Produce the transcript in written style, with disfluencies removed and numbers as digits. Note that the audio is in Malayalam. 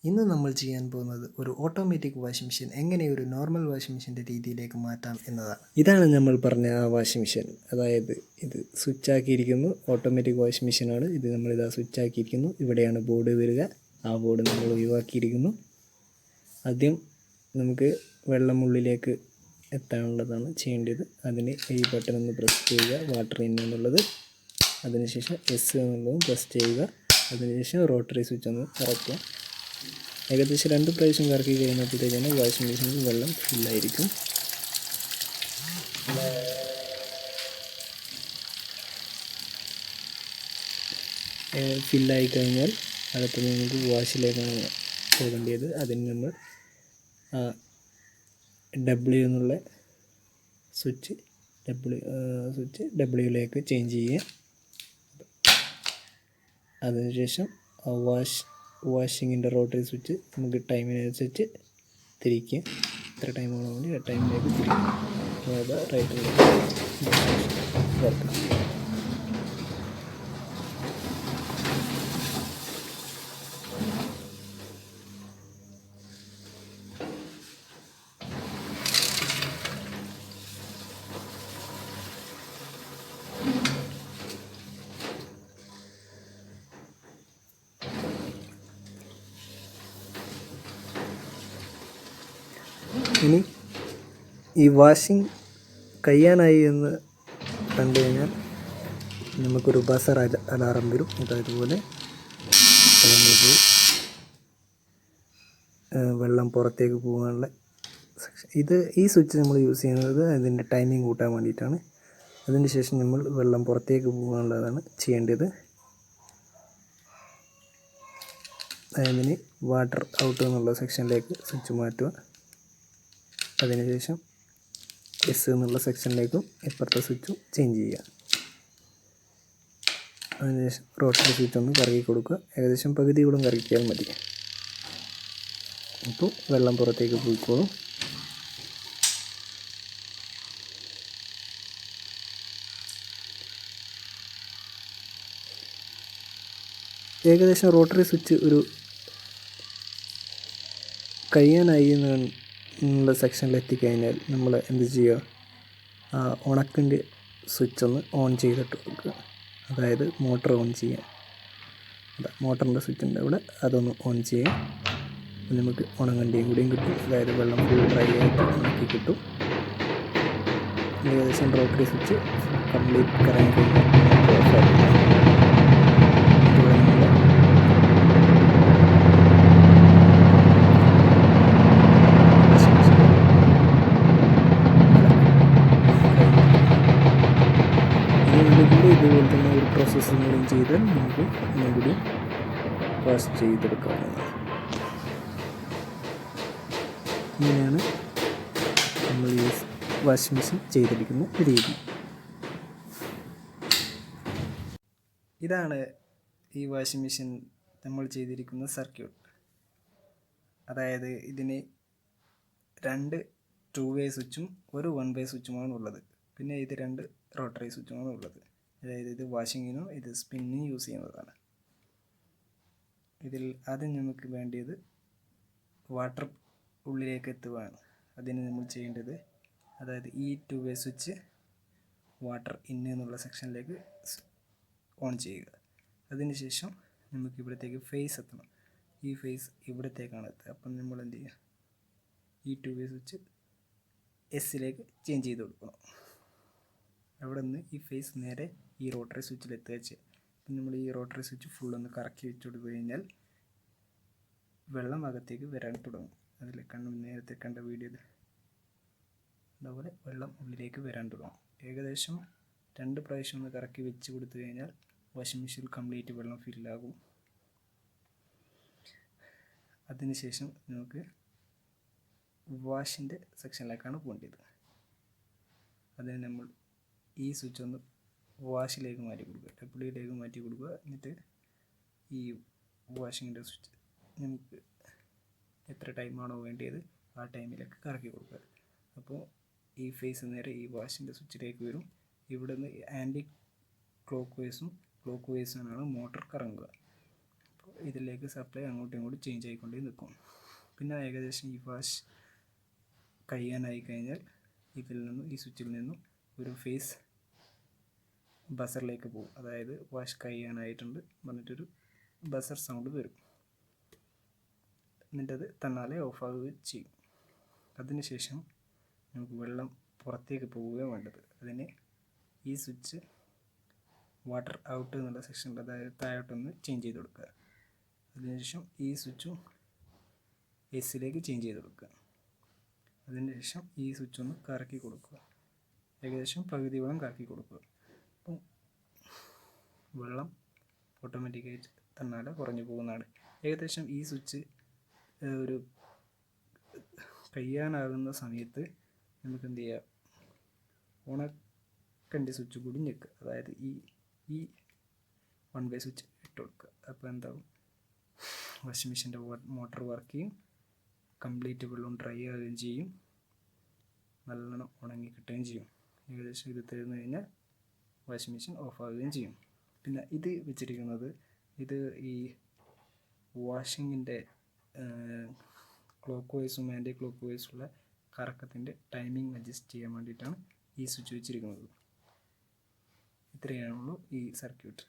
ഇന്ന് നമ്മൾ ചെയ്യാൻ പോകുന്നത് ഒരു ഓട്ടോമാറ്റിക് വാഷിംഗ് മെഷീൻ എങ്ങനെ ഒരു നോർമൽ വാഷിംഗ് മെഷീൻ്റെ രീതിയിലേക്ക് മാറ്റാം എന്നതാണ്. ഇതാണ് നമ്മൾ പറഞ്ഞ ആ വാഷിംഗ് മെഷീൻ. അതായത് ഇത് സ്വിച്ച് ആക്കിയിരിക്കുന്നു, ഓട്ടോമാറ്റിക് വാഷിംഗ് മെഷീനാണ് ഇത്. നമ്മളിതാ സ്വിച്ച് ആക്കിയിരിക്കുന്നു. ഇവിടെയാണ് ബോർഡ് വരിക. ആ ബോർഡ് നമ്മൾ ഒഴിവാക്കിയിരിക്കുന്നു. ആദ്യം നമുക്ക് വെള്ളം ഉള്ളിലേക്ക് എത്താനുള്ളതാണ് ചെയ്യേണ്ടത്. അതിന് ഈ ബട്ടൺ ഒന്ന് പ്രസ് ചെയ്യുക, വാട്ടർ ഇൻ എന്നുള്ളത്. അതിനുശേഷം എസ് എന്നുള്ളതും പ്രസ് ചെയ്യുക. അതിനുശേഷം റോട്ടറി സ്വിച്ച് ഒന്ന് കറക്കുക. ഏകദേശം 2 പ്രാവശ്യം കറക്കി കഴിയുമ്പോഴത്തേക്കാണ് വാഷിംഗ് മെഷീനിൽ വെള്ളം ഫില്ലായിരിക്കും. ഫില്ലായി കഴിഞ്ഞാൽ അടുത്ത് നമുക്ക് വാഷിലേക്കാണ് പോകേണ്ടത്. അതിന് നമ്മൾ ഡബ്ല്യു എന്നുള്ള സ്വിച്ച് ഡബ്ല്യുയിലേക്ക് ചേഞ്ച് ചെയ്യുക. അതിനുശേഷം വാഷിങ്ങിൻ്റെ റോട്ടറി സ്വിച്ച് നമുക്ക് ടൈമിനനുസരിച്ച് തിരിക്കുക. എത്ര ടൈമാണോ വേണ്ടി ആ ടൈമിലേക്ക് തിരിക്കുക. അതായത് റൈറ്റിലേക്ക് വർക്ക് ചെയ്യുക. ഇനി ഈ വാഷിംഗ് കഴിയാനായി എന്ന് കണ്ടു കഴിഞ്ഞാൽ നമുക്കൊരു ബസർ അലാറം വരും. ഇതുപോലെ നമുക്ക് വെള്ളം പുറത്തേക്ക് പോകാനുള്ള സെക്ഷൻ. ഈ സ്വിച്ച് നമ്മൾ യൂസ് ചെയ്യുന്നത് അതിൻ്റെ ടൈമിംഗ് കൂട്ടാൻ വേണ്ടിയിട്ടാണ്. അതിന് ശേഷം നമ്മൾ വെള്ളം പുറത്തേക്ക് പോകാനുള്ളതാണ് ചെയ്യേണ്ടത്. അതിന് വാട്ടർ ഔട്ട് എന്നുള്ള സെക്ഷനിലേക്ക് സ്വിച്ച് മാറ്റുക. അതിനുശേഷം എസ് എന്നുള്ള സെക്ഷനിലേക്കും ഇപ്പുറത്തെ സ്വിച്ചും ചേഞ്ച് ചെയ്യുക. അതിനുശേഷം റോട്ടറി സ്വിച്ച് ഒന്ന് കറക്കി കൊടുക്കുക. ഏകദേശം പകുതിയോളം കറക്കിയാൽ മതി. അപ്പോൾ വെള്ളം പുറത്തേക്ക് പോയിക്കോളും. ഏകദേശം റോട്ടറി സ്വിച്ച് ഒരു കഴിയാനായി എന്നുള്ള സെക്ഷനിൽ എത്തിക്കഴിഞ്ഞാൽ നമ്മൾ എന്ത് ചെയ്യുക, ഉണക്കിൻ്റെ സ്വിച്ച് ഒന്ന് ഓൺ ചെയ്തിട്ട് കൊടുക്കുക. അതായത് മോട്ടർ ഓൺ ചെയ്യുക. മോട്ടറിൻ്റെ സ്വിച്ചിൻ്റെ അവിടെ അതൊന്ന് ഓൺ ചെയ്യുക. നമുക്ക് ഉണങ്ങണ്ടിയും കൂടിയും കിട്ടും. അതായത് വെള്ളം ഫുൾ ഡ്രൈ ആയിട്ട് ഉണക്കി കിട്ടും. ഏകദേശം റോട്ടറി സ്വിച്ച് കംപ്ലീറ്റ് കറങ്ങി കഴിഞ്ഞാൽ ഇതുപോലെ തന്നെ ഒരു പ്രോസസ്സും കൂടി ചെയ്താൽ നമുക്ക് ഒന്നുകൂടി വാഷ് ചെയ്തെടുക്കാവുന്നതാണ്. ഇങ്ങനെയാണ് നമ്മൾ ഈ വാഷിംഗ് മെഷീൻ ചെയ്തെടുക്കുന്ന രീതി. ഇതാണ് ഈ വാഷിംഗ് മെഷീൻ നമ്മൾ ചെയ്തിരിക്കുന്ന സർക്യൂട്ട്. അതായത് ഇതിന് 2 2-വേ സ്വിച്ചും ഒരു 1-വേ സ്വിച്ചുമാണ് ഉള്ളത്. പിന്നെ ഇത് 2 റോട്ടറി സ്വിച്ചുമാണ് ഉള്ളത്. അതായത് ഇത് വാഷിങ്ങിനും ഇത് സ്പിന്നിനും യൂസ് ചെയ്യുന്നതാണ്. ഇതിൽ ആദ്യം നമുക്ക് വേണ്ടത് വാട്ടർ ഉള്ളിലേക്ക് എത്തുകയാണ്. അതിന് നമ്മൾ ചെയ്യേണ്ടത്, അതായത് ഈ 2-വേ സ്വിച്ച് വാട്ടർ ഇൻ എന്നുള്ള സെക്ഷനിലേക്ക് ഓൺ ചെയ്യുക. അതിനുശേഷം നമുക്ക് ഇവിടത്തേക്ക് ഫേസ് എത്തണം. ഈ ഫേസ് ഇവിടത്തേക്കാണ് എത്തുക. അപ്പം നമ്മൾ എന്ത് ചെയ്യുക, ഈ 2-വേ സ്വിച്ച് എസ്സിലേക്ക് ചേഞ്ച് ചെയ്ത് കൊടുക്കണം. അവിടെ നിന്ന് ഈ ഫേസ് നേരെ ഈ റോട്ടറി സ്വിച്ചിൽ എത്തുക ചെയ്യുക. അപ്പം നമ്മൾ ഈ റോട്ടറി സ്വിച്ച് ഫുള്ളൊന്ന് കറക്കി വെച്ച് കൊടുത്തു കഴിഞ്ഞാൽ വെള്ളം അകത്തേക്ക് വരാൻ തുടങ്ങും. അതിൽ നേരത്തെ കണ്ട വീഡിയോയിൽ അതുപോലെ വെള്ളം ഉള്ളിലേക്ക് വരാൻ തുടങ്ങും. ഏകദേശം 2 പ്രാവശ്യം ഒന്ന് കറക്കി വെച്ച് കൊടുത്തു കഴിഞ്ഞാൽ വാഷിംഗ് മെഷീൻ കംപ്ലീറ്റ് വെള്ളം ഫില്ലാകും. അതിനുശേഷം നമുക്ക് വാഷിൻ്റെ സെക്ഷനിലേക്കാണ് പോകേണ്ടത്. അതിന് നമ്മൾ ഈ സ്വിച്ച് ഒന്ന് വാഷിലേക്ക് മാറ്റി കൊടുക്കുക, ഡബ്ല്യൂയിലേക്ക് മാറ്റി കൊടുക്കുക. എന്നിട്ട് ഈ വാഷിങ്ങിൻ്റെ സ്വിച്ച് നമുക്ക് എത്ര ടൈമാണോ വേണ്ടത് ആ ടൈമിലേക്ക് കറക്കി കൊടുക്കുക. അപ്പോൾ ഈ ഫേസ് നേരെ ഈ വാഷിൻ്റെ സ്വിച്ചിലേക്ക് വരും. ഇവിടെ നിന്ന് ആൻറ്റി ക്ലോക്ക് വൈസും മോട്ടർ കറങ്ങുക. അപ്പോൾ ഇതിലേക്ക് സപ്ലൈ അങ്ങോട്ടും ഇങ്ങോട്ടും ചേഞ്ച് ആയിക്കൊണ്ടേ നിൽക്കും. പിന്നെ ഏകദേശം ഈ വാഷ് കഴിയാനായി കഴിഞ്ഞാൽ ഈ സ്വിച്ചിൽ നിന്നും ഒരു ഫേസ് ബസറിലേക്ക് പോകും. അതായത് വാഷ് കഴിയാനായിട്ടുണ്ട് പറഞ്ഞിട്ടൊരു ബസർ സൗണ്ട് വരും. എന്നിട്ടത് തന്നാലെ ഓഫാവുകയും ചെയ്യും. അതിനുശേഷം നമുക്ക് വെള്ളം പുറത്തേക്ക് പോവുകയും വേണ്ടത്. അതിന് ഈ സ്വിച്ച് വാട്ടർ ഔട്ട് എന്നുള്ള സെക്ഷനിൽ, അതായത് താഴോട്ടൊന്ന് ചേഞ്ച് ചെയ്ത് കൊടുക്കുക. അതിനുശേഷം ഈ സ്വിച്ചും എസിലേക്ക് ചേഞ്ച് ചെയ്ത് കൊടുക്കുക. അതിനുശേഷം ഈ സ്വിച്ച് ഒന്ന് കറക്കി കൊടുക്കുക. ഏകദേശം പകുതിയോളം കറക്കി കൊടുക്കുക. അപ്പം വെള്ളം ഓട്ടോമാറ്റിക്കായിട്ട് തന്നാലെ കുറഞ്ഞു പോകുന്നതാണ്. ഏകദേശം ഈ സ്വിച്ച് ഒരു കഴിയാനാകുന്ന സമയത്ത് നമുക്ക് എന്ത് ചെയ്യുക, ഉണക്കൻ്റെ സ്വിച്ച് കൂടി ഞെക്കുക. അതായത് ഈ 1 വേ സ്വിച്ച് ഇട്ട് കൊടുക്കുക. അപ്പോൾ എന്താവും, വാഷിംഗ് മെഷീൻ്റെ മോട്ടർ വർക്ക് ചെയ്യും, കംപ്ലീറ്റ് വെള്ളം ഡ്രൈ ആവുകയും ചെയ്യും, നല്ലോണം ഉണങ്ങി കിട്ടുകയും ചെയ്യും. ഏകദേശം ഇത് തീർന്നു കഴിഞ്ഞാൽ വാഷിംഗ് മെഷീൻ ഓഫ് ആവുകയും ചെയ്യും. പിന്നെ ഇത് വെച്ചിരിക്കുന്നത്, ഇത് ഈ വാഷിങ്ങിൻ്റെ ക്ലോക്ക് വൈസും ആൻറ്റി ക്ലോക്ക് വൈസുള്ള കറക്കത്തിൻ്റെ ടൈമിംഗ് അഡ്ജസ്റ്റ് ചെയ്യാൻ വേണ്ടിയിട്ടാണ് ഈ സ്വിച്ച് വെച്ചിരിക്കുന്നത്. ഇത്രയാണുള്ളൂ ഈ സർക്യൂട്ട്.